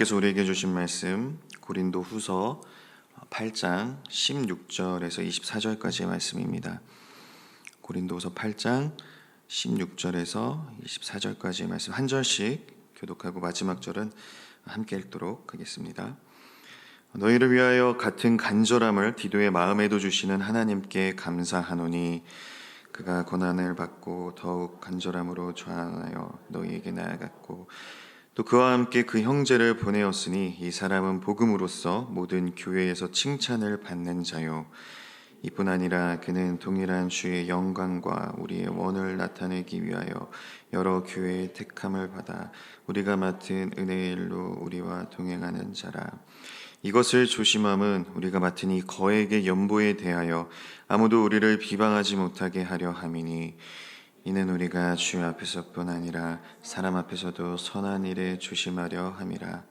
하나님께서 우리에게 주신 말씀 고린도 후서 8장 16절에서 24절까지의 말씀입니다. 고린도 후서 8장 16절에서 24절까지의 말씀 한 절씩 교독하고 마지막 절은 함께 읽도록 하겠습니다. 너희를 위하여 같은 간절함을 디도의 마음에도 주시는 하나님께 감사하노니 그가 고난을 받고 더욱 간절함으로 좌하여 너희에게 나아갔고 또 그와 함께 그 형제를 보내었으니 이 사람은 복음으로써 모든 교회에서 칭찬을 받는 자요 이뿐 아니라 그는 동일한 주의 영광과 우리의 원을 나타내기 위하여 여러 교회의 택함을 받아 우리가 맡은 은혜의 일로 우리와 동행하는 자라. 이것을 조심함은 우리가 맡은 이 거액의 연보에 대하여 아무도 우리를 비방하지 못하게 하려 함이니 이는 우리가 주 앞에서뿐 아니라 사람 앞에서도 선한 일에 조심하려 함이라.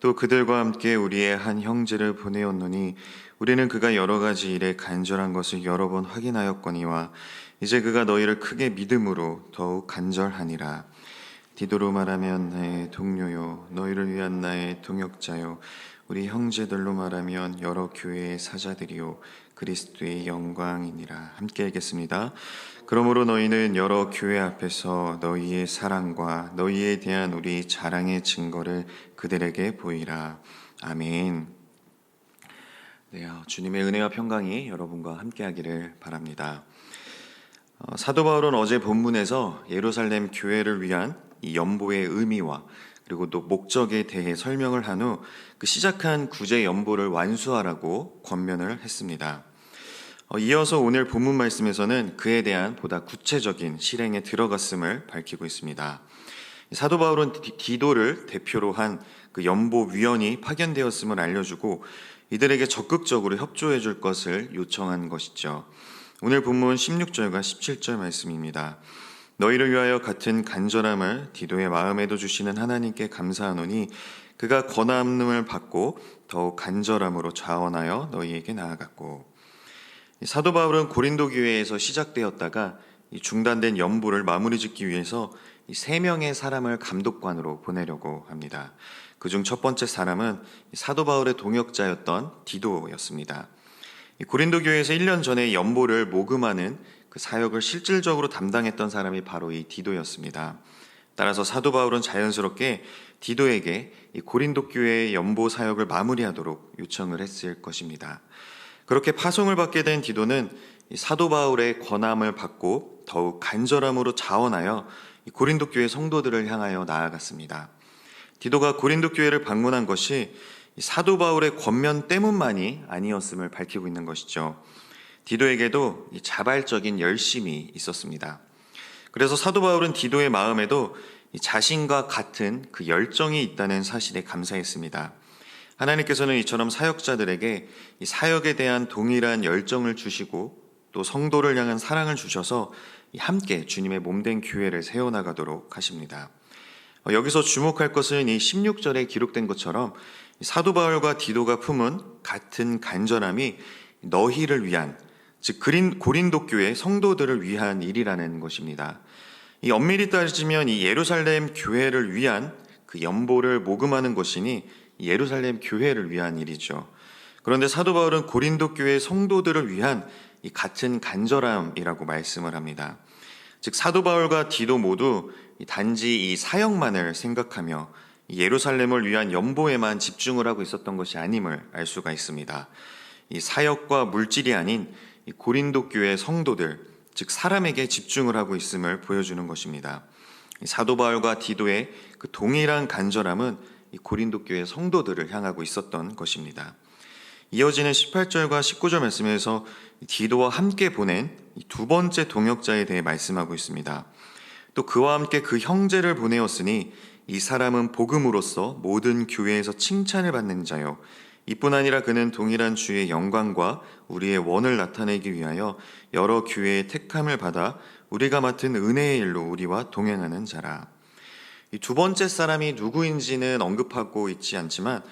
또 그들과 함께 우리의 한 형제를 보내었노니 우리는 그가 여러 가지 일에 간절한 것을 여러 번 확인하였거니와 이제 그가 너희를 크게 믿음으로 더욱 간절하니라. 디도로 말하면 나의 동료요 너희를 위한 나의 동역자요 우리 형제들로 말하면 여러 교회의 사자들이요 그리스도의 영광이니라. 함께 읽겠습니다. 그러므로 너희는 여러 교회 앞에서 너희의 사랑과 너희에 대한 우리 자랑의 증거를 그들에게 보이라. 아멘. 네, 주님의 은혜와 평강이 여러분과 함께하기를 바랍니다. 사도 바울은 어제 본문에서 예루살렘 교회를 위한 이 연보의 의미와 그리고 또 목적에 대해 설명을 한 후 그 시작한 구제 연보를 완수하라고 권면을 했습니다. 이어서 오늘 본문 말씀에서는 그에 대한 보다 구체적인 실행에 들어갔음을 밝히고 있습니다. 사도 바울은 디도를 대표로 한 그 연보위원이 파견되었음을 알려주고 이들에게 적극적으로 협조해 줄 것을 요청한 것이죠. 오늘 본문 16절과 17절 말씀입니다. 너희를 위하여 같은 간절함을 디도의 마음에도 주시는 하나님께 감사하노니 그가 권함을 받고 더욱 간절함으로 자원하여 너희에게 나아갔고. 사도 바울은 고린도 교회에서 시작되었다가 중단된 연보를 마무리 짓기 위해서 3명의 사람을 감독관으로 보내려고 합니다. 그중 첫 번째 사람은 사도 바울의 동역자였던 디도였습니다. 고린도 교회에서 1년 전에 연보를 모금하는 그 사역을 실질적으로 담당했던 사람이 바로 이 디도였습니다. 따라서 사도 바울은 자연스럽게 디도에게 이 고린도 교회의 연보 사역을 마무리하도록 요청을 했을 것입니다. 그렇게 파송을 받게 된 디도는 사도 바울의 권함을 받고 더욱 간절함으로 자원하여 고린도 교회 성도들을 향하여 나아갔습니다. 디도가 고린도 교회를 방문한 것이 사도 바울의 권면 때문만이 아니었음을 밝히고 있는 것이죠. 디도에게도 자발적인 열심이 있었습니다. 그래서 사도 바울은 디도의 마음에도 자신과 같은 그 열정이 있다는 사실에 감사했습니다. 하나님께서는 이처럼 사역자들에게 이 사역에 대한 동일한 열정을 주시고 또 성도를 향한 사랑을 주셔서 함께 주님의 몸된 교회를 세워나가도록 하십니다. 여기서 주목할 것은 이 16절에 기록된 것처럼 사도 바울과 디도가 품은 같은 간절함이 너희를 위한, 즉 고린도 교회 성도들을 위한 일이라는 것입니다. 이 엄밀히 따지면 이 예루살렘 교회를 위한 그 연보를 모금하는 것이니 예루살렘 교회를 위한 일이죠. 그런데 사도 바울은 고린도 교회 성도들을 위한 이 같은 간절함이라고 말씀을 합니다. 즉 사도 바울과 디도 모두 단지 이 사역만을 생각하며 예루살렘을 위한 연보에만 집중을 하고 있었던 것이 아님을 알 수가 있습니다. 이 사역과 물질이 아닌 이 고린도 교회 성도들, 즉 사람에게 집중을 하고 있음을 보여주는 것입니다. 사도 바울과 디도의 그 동일한 간절함은 이 고린도 교회 성도들을 향하고 있었던 것입니다. 이어지는 18절과 19절 말씀에서 디도와 함께 보낸 두 번째 동역자에 대해 말씀하고 있습니다. 또 그와 함께 그 형제를 보내었으니 이 사람은 복음으로써 모든 교회에서 칭찬을 받는 자요 이뿐 아니라 그는 동일한 주의 영광과 우리의 원을 나타내기 위하여 여러 교회의 택함을 받아 우리가 맡은 은혜의 일로 우리와 동행하는 자라. 이 두 번째 사람이 누구인지는 언급하고 있지 않지만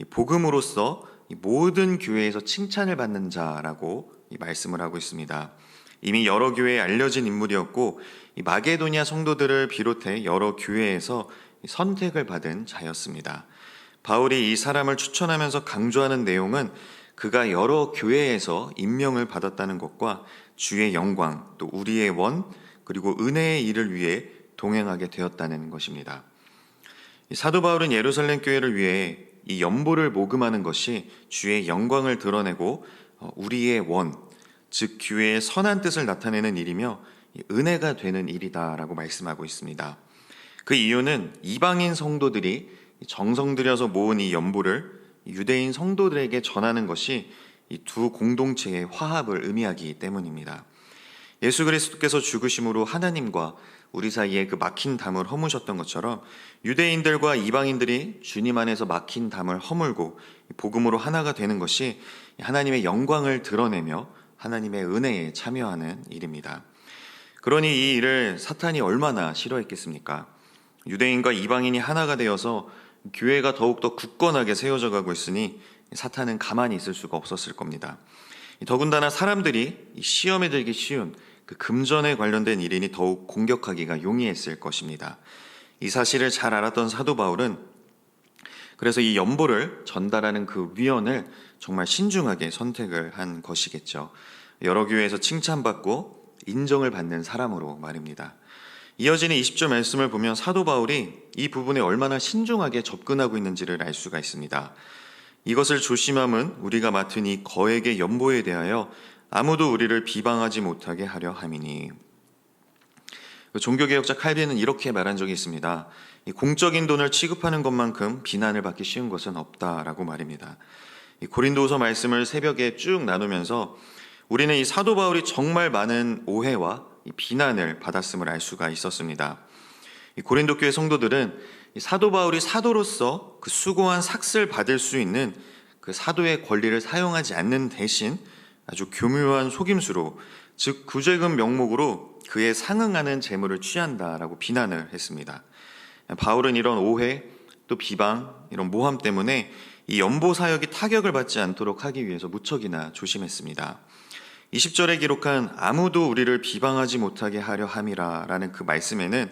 복음으로써 모든 교회에서 칭찬을 받는 자라고 말씀을 하고 있습니다. 이미 여러 교회에 알려진 인물이었고 마게도냐 성도들을 비롯해 여러 교회에서 선택을 받은 자였습니다. 바울이 이 사람을 추천하면서 강조하는 내용은 그가 여러 교회에서 임명을 받았다는 것과 주의 영광, 또 우리의 원, 그리고 은혜의 일을 위해 동행하게 되었다는 것입니다. 사도 바울은 예루살렘 교회를 위해 이 연보를 모금하는 것이 주의 영광을 드러내고 우리의 원, 즉 교회의 선한 뜻을 나타내는 일이며 은혜가 되는 일이다라고 말씀하고 있습니다. 그 이유는 이방인 성도들이 정성 들여서 모은 이 연보를 유대인 성도들에게 전하는 것이 이 두 공동체의 화합을 의미하기 때문입니다. 예수 그리스도께서 죽으심으로 하나님과 우리 사이에 그 막힌 담을 허무셨던 것처럼 유대인들과 이방인들이 주님 안에서 막힌 담을 허물고 복음으로 하나가 되는 것이 하나님의 영광을 드러내며 하나님의 은혜에 참여하는 일입니다. 그러니 이 일을 사탄이 얼마나 싫어했겠습니까? 유대인과 이방인이 하나가 되어서 교회가 더욱더 굳건하게 세워져 가고 있으니 사탄은 가만히 있을 수가 없었을 겁니다. 더군다나 사람들이 시험에 들기 쉬운 그 금전에 관련된 일이니 더욱 공격하기가 용이했을 것입니다. 이 사실을 잘 알았던 사도 바울은 그래서 이 연보를 전달하는 그 위원을 정말 신중하게 선택을 한 것이겠죠. 여러 교회에서 칭찬받고 인정을 받는 사람으로 말입니다. 이어지는 20절 말씀을 보면 사도 바울이 이 부분에 얼마나 신중하게 접근하고 있는지를 알 수가 있습니다. 이것을 조심함은 우리가 맡은 이 거액의 연보에 대하여 아무도 우리를 비방하지 못하게 하려 함이니. 종교개혁자 칼빈은 이렇게 말한 적이 있습니다. 이 공적인 돈을 취급하는 것만큼 비난을 받기 쉬운 것은 없다라고 말입니다. 이 고린도후서 말씀을 새벽에 쭉 나누면서 우리는 이 사도 바울이 정말 많은 오해와 이 비난을 받았음을 알 수가 있었습니다. 이 고린도 교회 성도들은 이 사도 바울이 사도로서 그 수고한 삭슬 받을 수 있는 그 사도의 권리를 사용하지 않는 대신 아주 교묘한 속임수로, 즉 구제금 명목으로 그에 상응하는 재물을 취한다라고 비난을 했습니다. 바울은 이런 오해, 또 비방, 이런 모함 때문에 이 연보 사역이 타격을 받지 않도록 하기 위해서 무척이나 조심했습니다. 20절에 기록한 아무도 우리를 비방하지 못하게 하려 함이라 라는 그 말씀에는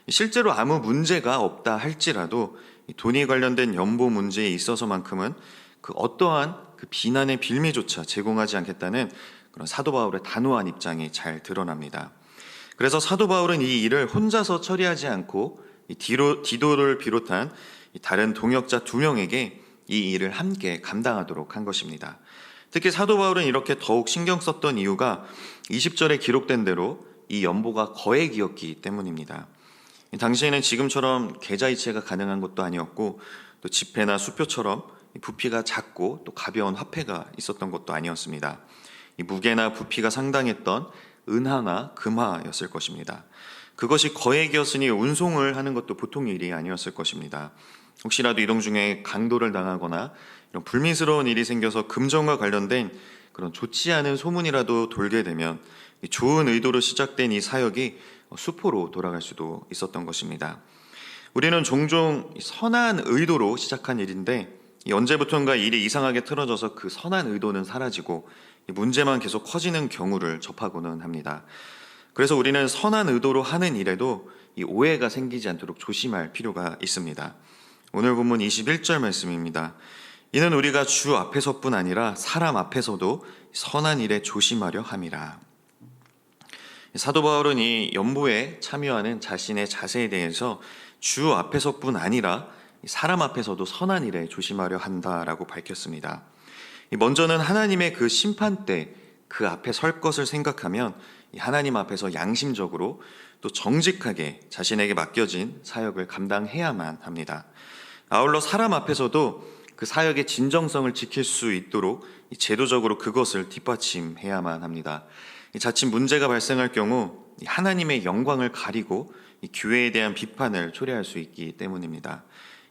실제로 아무 문제가 없다 할지라도 돈이 관련된 연보 문제에 있어서만큼은 그 어떠한 그 비난의 빌미조차 제공하지 않겠다는 그런 사도 바울의 단호한 입장이 잘 드러납니다. 그래서 사도 바울은 이 일을 혼자서 처리하지 않고 디도를 비롯한 다른 동역자 2명에게 이 일을 함께 감당하도록 한 것입니다. 특히 사도 바울은 이렇게 더욱 신경 썼던 이유가 20절에 기록된 대로 이 연보가 거액이었기 때문입니다. 당시에는 지금처럼 계좌이체가 가능한 것도 아니었고 또 지폐나 수표처럼 부피가 작고 또 가벼운 화폐가 있었던 것도 아니었습니다. 이 무게나 부피가 상당했던 은하나 금화였을 것입니다. 그것이 거액이었으니 운송을 하는 것도 보통 일이 아니었을 것입니다. 혹시라도 이동 중에 강도를 당하거나 이런 불미스러운 일이 생겨서 금전과 관련된 그런 좋지 않은 소문이라도 돌게 되면 좋은 의도로 시작된 이 사역이 수포로 돌아갈 수도 있었던 것입니다. 우리는 종종 선한 의도로 시작한 일인데 언제부턴가 일이 이상하게 틀어져서 그 선한 의도는 사라지고 문제만 계속 커지는 경우를 접하고는 합니다. 그래서 우리는 선한 의도로 하는 일에도 이 오해가 생기지 않도록 조심할 필요가 있습니다. 오늘 본문 21절 말씀입니다. 이는 우리가 주 앞에서뿐 아니라 사람 앞에서도 선한 일에 조심하려 함이라. 사도 바울은 이 연보에 참여하는 자신의 자세에 대해서 주 앞에서뿐 아니라 사람 앞에서도 선한 일에 조심하려 한다라고 밝혔습니다. 먼저는 하나님의 그 심판 때 그 앞에 설 것을 생각하면 하나님 앞에서 양심적으로 또 정직하게 자신에게 맡겨진 사역을 감당해야만 합니다. 아울러 사람 앞에서도 그 사역의 진정성을 지킬 수 있도록 제도적으로 그것을 뒷받침해야만 합니다. 자칫 문제가 발생할 경우 하나님의 영광을 가리고 교회에 대한 비판을 초래할 수 있기 때문입니다.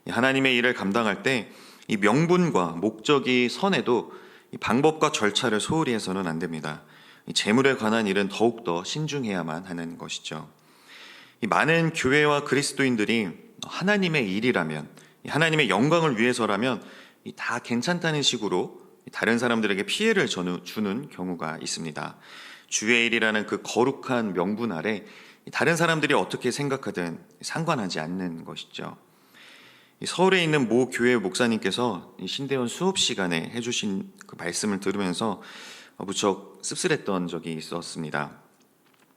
하나님의 일을 감당할 때 이 명분과 목적이 선해도 이 방법과 절차를 소홀히 해서는 안 됩니다. 이 재물에 관한 일은 더욱더 신중해야만 하는 것이죠. 이 많은 교회와 그리스도인들이 하나님의 일이라면, 하나님의 영광을 위해서라면 다 괜찮다는 식으로 다른 사람들에게 피해를 주는 경우가 있습니다. 주의 일이라는 그 거룩한 명분 아래 다른 사람들이 어떻게 생각하든 상관하지 않는 것이죠. 이 서울에 있는 모 교회 목사님께서 이 신대원 수업 시간에 해주신 그 말씀을 들으면서 무척 씁쓸했던 적이 있었습니다.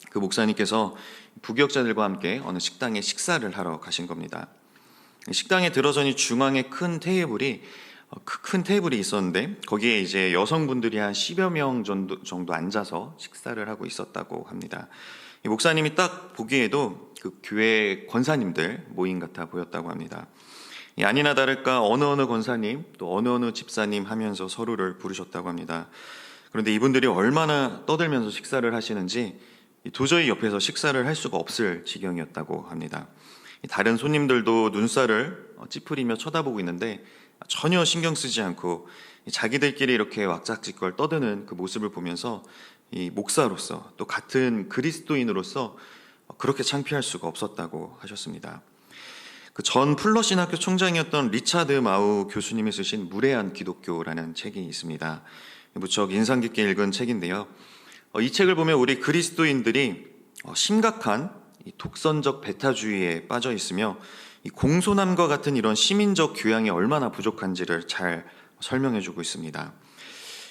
그 목사님께서 부교역자들과 함께 어느 식당에 식사를 하러 가신 겁니다. 식당에 들어서니 중앙에 큰 테이블이 있었는데 거기에 이제 여성분들이 한 10여 명 정도 앉아서 식사를 하고 있었다고 합니다. 이 목사님이 딱 보기에도 그 교회 권사님들 모임 같아 보였다고 합니다. 아니나 다를까 어느 권사님 또 어느 집사님 하면서 서로를 부르셨다고 합니다. 그런데 이분들이 얼마나 떠들면서 식사를 하시는지 도저히 옆에서 식사를 할 수가 없을 지경이었다고 합니다. 다른 손님들도 눈살을 찌푸리며 쳐다보고 있는데 전혀 신경 쓰지 않고 자기들끼리 이렇게 왁자지껄 떠드는 그 모습을 보면서 이 목사로서 또 같은 그리스도인으로서 그렇게 창피할 수가 없었다고 하셨습니다. 그 전 풀러 신학교 총장이었던 리차드 마우 교수님이 쓰신 무례한 기독교라는 책이 있습니다. 무척 인상 깊게 읽은 책인데요. 이 책을 보면 우리 그리스도인들이 심각한 독선적 배타주의에 빠져 있으며 이 공손함과 같은 이런 시민적 교양이 얼마나 부족한지를 잘 설명해주고 있습니다.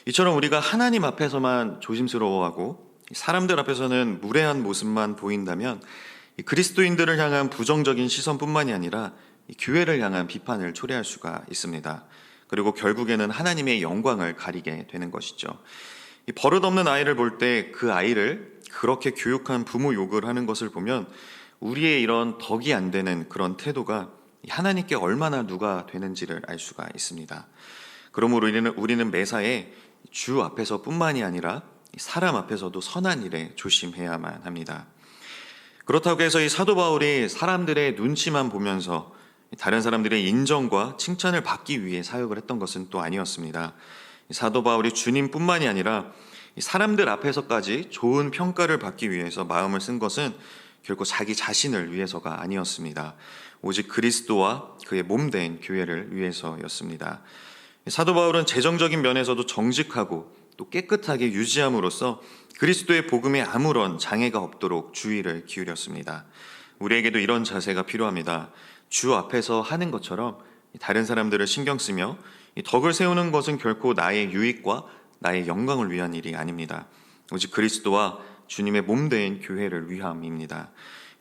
이처럼 우리가 하나님 앞에서만 조심스러워하고 사람들 앞에서는 무례한 모습만 보인다면 그리스도인들을 향한 부정적인 시선뿐만이 아니라 교회를 향한 비판을 초래할 수가 있습니다. 그리고 결국에는 하나님의 영광을 가리게 되는 것이죠. 버릇없는 아이를 볼 때 그 아이를 그렇게 교육한 부모 욕을 하는 것을 보면 우리의 이런 덕이 안 되는 그런 태도가 하나님께 얼마나 누가 되는지를 알 수가 있습니다. 그러므로 우리는 매사에 주 앞에서뿐만이 아니라 사람 앞에서도 선한 일에 조심해야만 합니다. 그렇다고 해서 이 사도 바울이 사람들의 눈치만 보면서 다른 사람들의 인정과 칭찬을 받기 위해 사역을 했던 것은 또 아니었습니다. 사도 바울이 주님뿐만이 아니라 사람들 앞에서까지 좋은 평가를 받기 위해서 마음을 쓴 것은 결코 자기 자신을 위해서가 아니었습니다. 오직 그리스도와 그의 몸된 교회를 위해서였습니다. 사도 바울은 재정적인 면에서도 정직하고 또 깨끗하게 유지함으로써 그리스도의 복음에 아무런 장애가 없도록 주의를 기울였습니다. 우리에게도 이런 자세가 필요합니다. 주 앞에서 하는 것처럼 다른 사람들을 신경 쓰며 덕을 세우는 것은 결코 나의 유익과 나의 영광을 위한 일이 아닙니다. 오직 그리스도와 주님의 몸된 교회를 위함입니다.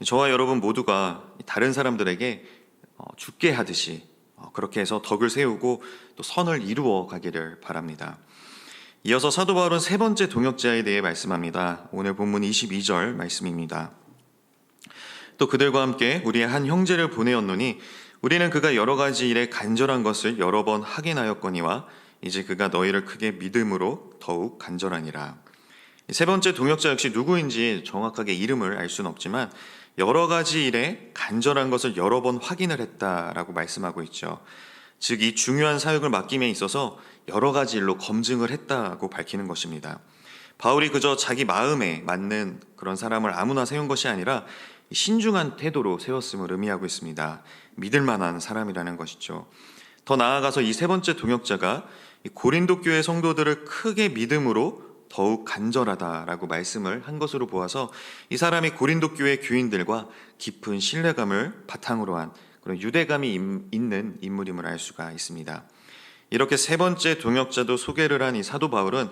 저와 여러분 모두가 다른 사람들에게 죽게 하듯이 그렇게 해서 덕을 세우고 또 선을 이루어 가기를 바랍니다. 이어서 사도 바울은 세 번째 동역자에 대해 말씀합니다. 오늘 본문 22절 말씀입니다. 또 그들과 함께 우리의 한 형제를 보내었노니 우리는 그가 여러 가지 일에 간절한 것을 여러 번 확인하였거니와 이제 그가 너희를 크게 믿음으로 더욱 간절하니라. 세 번째 동역자 역시 누구인지 정확하게 이름을 알 수는 없지만 여러 가지 일에 간절한 것을 여러 번 확인을 했다라고 말씀하고 있죠. 즉 이 중요한 사역을 맡김에 있어서 여러 가지 일로 검증을 했다고 밝히는 것입니다. 바울이 그저 자기 마음에 맞는 그런 사람을 아무나 세운 것이 아니라 신중한 태도로 세웠음을 의미하고 있습니다. 믿을 만한 사람이라는 것이죠. 더 나아가서 이 세 번째 동역자가 고린도 교회 성도들을 크게 믿음으로 더욱 간절하다라고 말씀을 한 것으로 보아서 이 사람이 고린도 교회 교인들과 깊은 신뢰감을 바탕으로 한 그런 유대감이 있는 인물임을 알 수가 있습니다. 이렇게 세 번째 동역자도 소개를 한 이 사도 바울은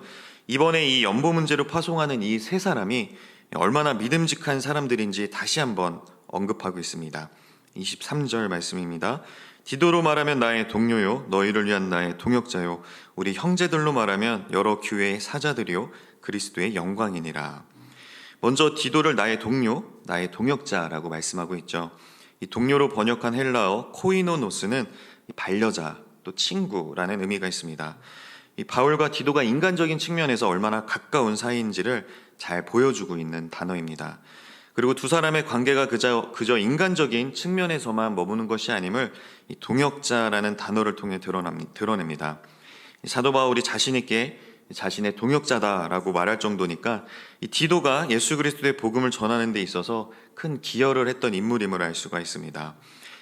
이번에 이 연보 문제로 파송하는 이 세 사람이 얼마나 믿음직한 사람들인지 다시 한번 언급하고 있습니다. 23절 말씀입니다. 디도로 말하면 나의 동료요 너희를 위한 나의 동역자요 우리 형제들로 말하면 여러 교회의 사자들이요 그리스도의 영광이니라. 먼저 디도를 나의 동료, 나의 동역자라고 말씀하고 있죠. 이 동료로 번역한 헬라어 코이노노스는 반려자 또 친구라는 의미가 있습니다. 이 바울과 디도가 인간적인 측면에서 얼마나 가까운 사이인지를 잘 보여주고 있는 단어입니다. 그리고 두 사람의 관계가 그저 인간적인 측면에서만 머무는 것이 아님을 이 동역자라는 단어를 통해 드러냅니다. 사도 바울이 자신 있게 자신의 동역자다라고 말할 정도니까 이 디도가 예수 그리스도의 복음을 전하는 데 있어서 큰 기여를 했던 인물임을 알 수가 있습니다.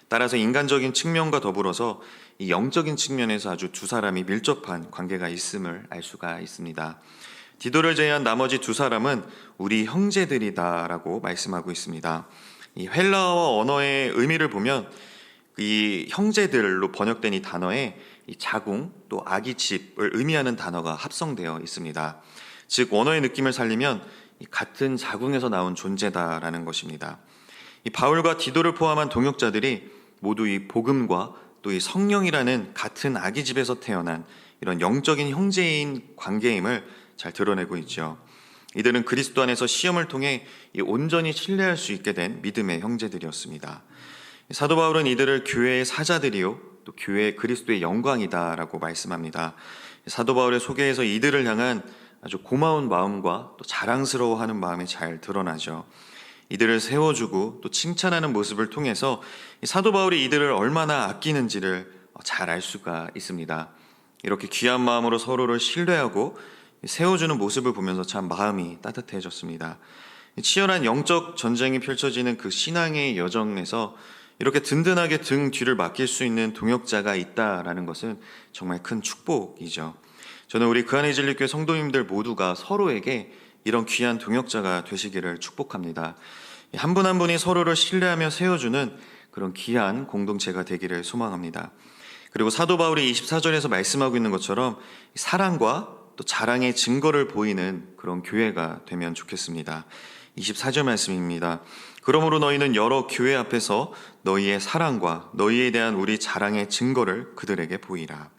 따라서 인간적인 측면과 더불어서 이 영적인 측면에서 아주 두 사람이 밀접한 관계가 있음을 알 수가 있습니다. 디도를 제외한 나머지 두 사람은 우리 형제들이다라고 말씀하고 있습니다. 이 헬라어 언어의 의미를 보면 이 형제들로 번역된 이 단어에 이 자궁 또 아기 집을 의미하는 단어가 합성되어 있습니다. 즉 원어의 느낌을 살리면 이 같은 자궁에서 나온 존재다라는 것입니다. 이 바울과 디도를 포함한 동역자들이 모두 이 복음과 또 이 성령이라는 같은 아기 집에서 태어난 이런 영적인 형제인 관계임을 잘 드러내고 있죠. 이들은 그리스도 안에서 시험을 통해 이 온전히 신뢰할 수 있게 된 믿음의 형제들이었습니다. 사도 바울은 이들을 교회의 사자들이요 또 교회의 그리스도의 영광이다라고 말씀합니다. 사도 바울의 소개에서 이들을 향한 아주 고마운 마음과 또 자랑스러워하는 마음이 잘 드러나죠. 이들을 세워주고 또 칭찬하는 모습을 통해서 사도 바울이 이들을 얼마나 아끼는지를 잘 알 수가 있습니다. 이렇게 귀한 마음으로 서로를 신뢰하고 세워주는 모습을 보면서 참 마음이 따뜻해졌습니다. 치열한 영적 전쟁이 펼쳐지는 그 신앙의 여정에서 이렇게 든든하게 등 뒤를 맡길 수 있는 동역자가 있다라는 것은 정말 큰 축복이죠. 저는 우리 그한의 진리교회 성도님들 모두가 서로에게 이런 귀한 동역자가 되시기를 축복합니다. 한 분 한 분이 서로를 신뢰하며 세워주는 그런 귀한 공동체가 되기를 소망합니다. 그리고 사도 바울이 24절에서 말씀하고 있는 것처럼 사랑과 또 자랑의 증거를 보이는 그런 교회가 되면 좋겠습니다. 24절 말씀입니다. 그러므로 너희는 여러 교회 앞에서 너희의 사랑과 너희에 대한 우리 자랑의 증거를 그들에게 보이라.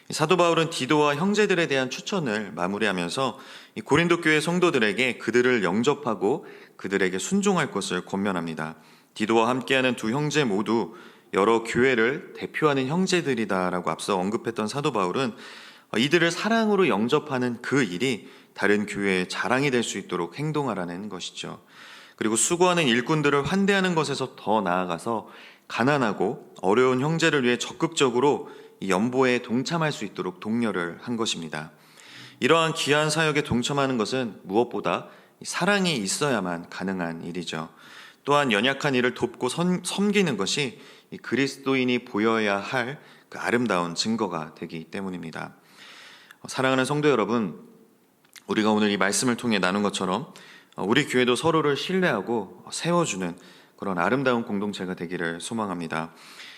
사도 바울은 디도와 형제들에 대한 추천을 마무리하면서 고린도 교회 성도들에게 그들을 영접하고 그들에게 순종할 것을 권면합니다. 디도와 함께하는 두 형제 모두 여러 교회를 대표하는 형제들이다라고 앞서 언급했던 사도 바울은 이들을 사랑으로 영접하는 그 일이 다른 교회의 자랑이 될 수 있도록 행동하라는 것이죠. 그리고 수고하는 일꾼들을 환대하는 것에서 더 나아가서 가난하고 어려운 형제를 위해 적극적으로 이 연보에 동참할 수 있도록 독려를 한 것입니다. 이러한 귀한 사역에 동참하는 것은 무엇보다 사랑이 있어야만 가능한 일이죠. 또한 연약한 이를 돕고 섬기는 것이 이 그리스도인이 보여야 할 그 아름다운 증거가 되기 때문입니다. 사랑하는 성도 여러분, 우리가 오늘 이 말씀을 통해 나눈 것처럼 우리 교회도 서로를 신뢰하고 세워주는 그런 아름다운 공동체가 되기를 소망합니다.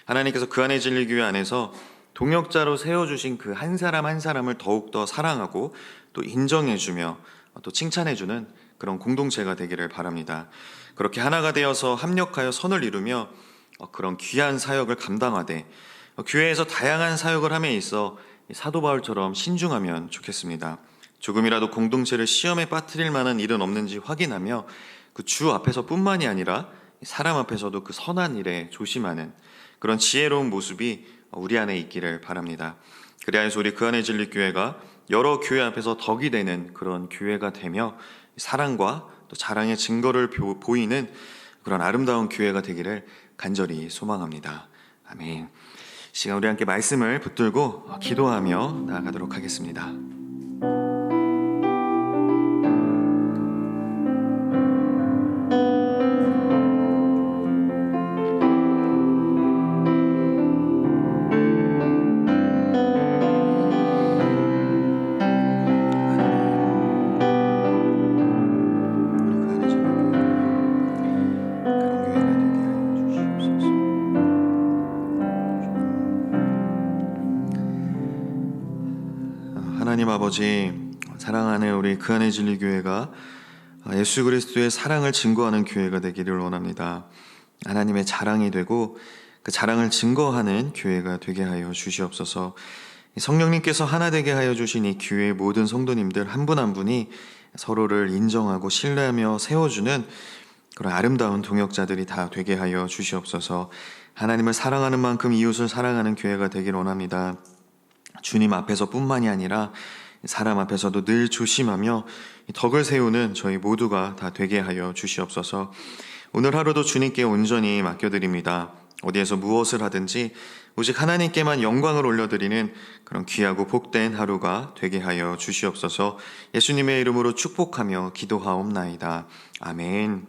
하나님께서 그 안의 진리교회 안에서 동역자로 세워주신 그 한 사람 한 사람을 더욱더 사랑하고 또 인정해주며 또 칭찬해주는 그런 공동체가 되기를 바랍니다. 그렇게 하나가 되어서 합력하여 선을 이루며 그런 귀한 사역을 감당하되 교회에서 다양한 사역을 함에 있어 사도 바울처럼 신중하면 좋겠습니다. 조금이라도 공동체를 시험에 빠뜨릴 만한 일은 없는지 확인하며 그 주 앞에서 뿐만이 아니라 사람 앞에서도 그 선한 일에 조심하는 그런 지혜로운 모습이 우리 안에 있기를 바랍니다. 그래야 해서 우리 그 안의 진리교회가 여러 교회 앞에서 덕이 되는 그런 교회가 되며 사랑과 또 자랑의 증거를 보이는 그런 아름다운 교회가 되기를 간절히 소망합니다. 아멘. 시간 우리 함께 말씀을 붙들고 기도하며 나아가도록 하겠습니다. 하나님 아버지, 사랑하는 우리 그 안의 진리교회가 예수 그리스도의 사랑을 증거하는 교회가 되기를 원합니다. 하나님의 자랑이 되고 그 자랑을 증거하는 교회가 되게 하여 주시옵소서. 성령님께서 하나 되게 하여 주신 이 교회의 모든 성도님들 한 분 한 분이 서로를 인정하고 신뢰하며 세워주는 그런 아름다운 동역자들이 다 되게 하여 주시옵소서. 하나님을 사랑하는 만큼 이웃을 사랑하는 교회가 되기를 원합니다. 주님 앞에서 뿐만이 아니라 사람 앞에서도 늘 조심하며 덕을 세우는 저희 모두가 다 되게 하여 주시옵소서. 오늘 하루도 주님께 온전히 맡겨드립니다. 어디에서 무엇을 하든지 오직 하나님께만 영광을 올려드리는 그런 귀하고 복된 하루가 되게 하여 주시옵소서. 예수님의 이름으로 축복하며 기도하옵나이다. 아멘.